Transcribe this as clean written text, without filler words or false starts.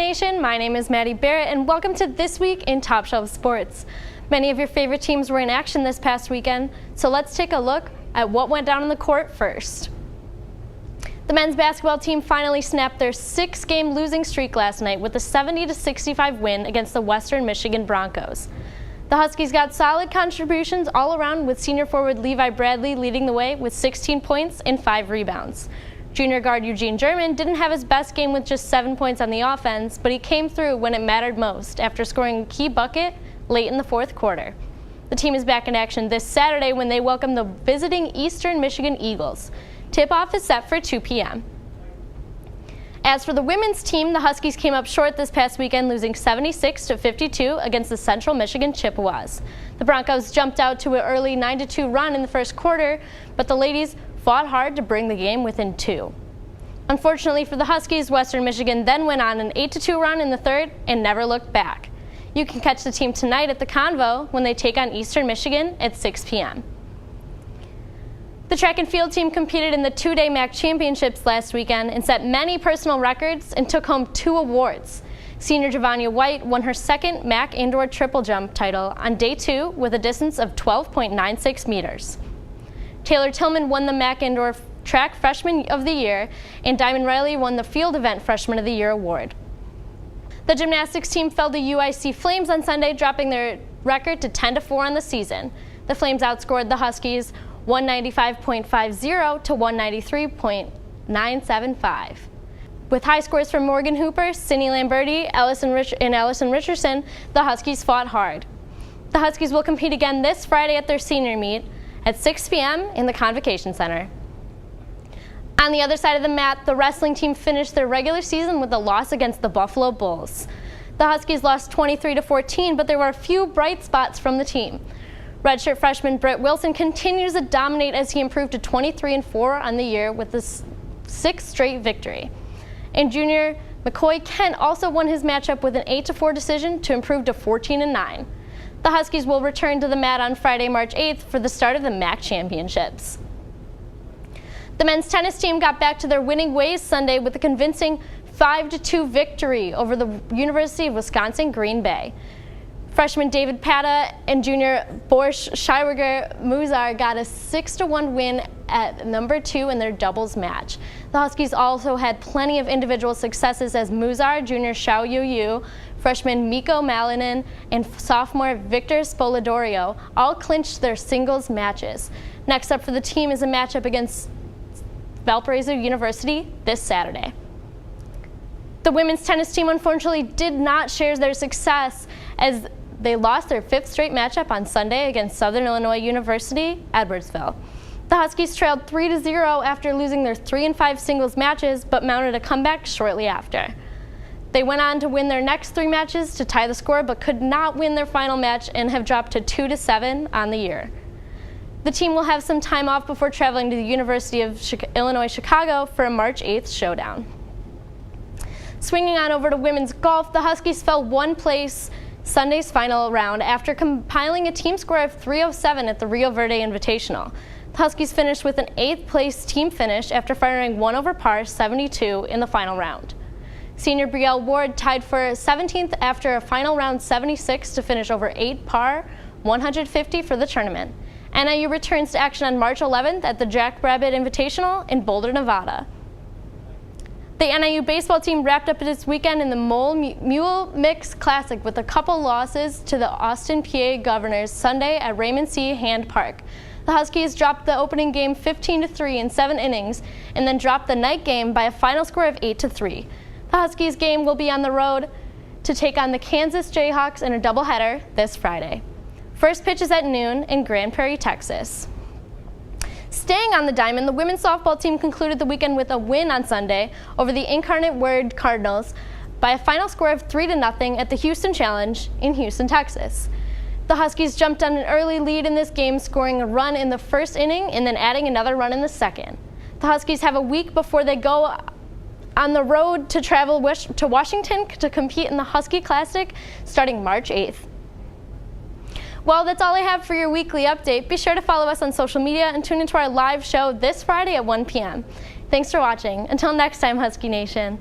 Nation, my name is Maddie Barrett and welcome to This Week in Top Shelf Sports. Many of your favorite teams were in action this past weekend, so let's take a look at what went down on the court first. The men's basketball team finally snapped their 6-game losing streak last night with a 70-65 win against the Western Michigan Broncos. The Huskies got solid contributions all around, with senior forward Levi Bradley leading the way with 16 points and 5 rebounds. Junior guard Eugene German didn't have his best game with just 7 points on the offense, but he came through when it mattered most after scoring a key bucket late in the fourth quarter. The team is back in action this Saturday when they welcome the visiting Eastern Michigan Eagles. Tip-off is set for 2 p.m. As for the women's team, the Huskies came up short this past weekend, losing 76-52 against the Central Michigan Chippewas. The Broncos jumped out to an early 9-2 run in the first quarter, but the ladies fought hard to bring the game within 2. Unfortunately for the Huskies, Western Michigan then went on an 8-2 run in the third and never looked back. You can catch the team tonight at the Convo when they take on Eastern Michigan at 6 p.m. The track and field team competed in the 2-day MAC championships last weekend and set many personal records and took home 2 awards. Senior Javania White won her second MAC indoor triple jump title on day 2 with a distance of 12.96 meters. Taylor Tillman won the MAC Indoor Track Freshman of the Year, and Diamond Riley won the Field Event Freshman of the Year award. The gymnastics team fell to UIC Flames on Sunday, dropping their record to 10-4 on the season. The Flames outscored the Huskies 195.50 to 193.975. With high scores from Morgan Hooper, Cindy Lamberti, and Allison Richardson, the Huskies fought hard. The Huskies will compete again this Friday at their senior meet at 6 p.m. in the Convocation Center. On the other side of the mat, the wrestling team finished their regular season with a loss against the Buffalo Bulls. The Huskies lost 23-14, but there were a few bright spots from the team. Redshirt freshman Britt Wilson continues to dominate as he improved to 23-4 on the year with a 6th straight victory. And junior McCoy Kent also won his matchup with an 8-4 decision to improve to 14-9. The Huskies will return to the mat on Friday, March 8th for the start of the MAC championships. The men's tennis team got back to their winning ways Sunday with a convincing 5-2 victory over the University of Wisconsin Green Bay. Freshman David Pata and junior Boris Scheiberger-Muzar got a 6-1 win at number 2 in their doubles match. The Huskies also had plenty of individual successes as Muzar, junior Xiao Yu, freshman Mikko Malinen, and sophomore Victor Spoladorio all clinched their singles matches. Next up for the team is a matchup against Valparaiso University this Saturday. The women's tennis team unfortunately did not share their success as they lost their 5th straight matchup on Sunday against Southern Illinois University, Edwardsville. The Huskies trailed 3-0 after losing their 3-5 singles matches, but mounted a comeback shortly after. They went on to win their next 3 matches to tie the score, but could not win their final match and have dropped to 2-7 on the year. The team will have some time off before traveling to the University of Illinois Chicago for a March 8th showdown. Swinging on over to women's golf, the Huskies fell 1 place Sunday's final round after compiling a team score of 307 at the Rio Verde Invitational. The Huskies finished with an 8th place team finish after firing 1 over par 72 in the final round. Senior Brielle Ward tied for 17th after a final round 76 to finish over 8 par 150 for the tournament. NIU returns to action on March 11th at the Jack Rabbit Invitational in Boulder, Nevada. The NIU baseball team wrapped up its weekend in the Mule Mix Classic with a couple losses to the Austin, PA Governors Sunday at Raymond C. Hand Park. The Huskies dropped the opening game 15-3 in 7 innings and then dropped the night game by a final score of 8-3. The Huskies game will be on the road to take on the Kansas Jayhawks in a doubleheader this Friday. First pitch is at noon in Grand Prairie, Texas. Staying on the diamond, the women's softball team concluded the weekend with a win on Sunday over the Incarnate Word Cardinals by a final score of 3-0 at the Houston Challenge in Houston, Texas. The Huskies jumped on an early lead in this game, scoring a run in the first inning and then adding another run in the second. The Huskies have a week before they go on the road to travel to Washington to compete in the Husky Classic starting March 8th. Well, that's all I have for your weekly update. Be sure to follow us on social media and tune into our live show this Friday at 1 p.m. Thanks for watching. Until next time, Husky Nation.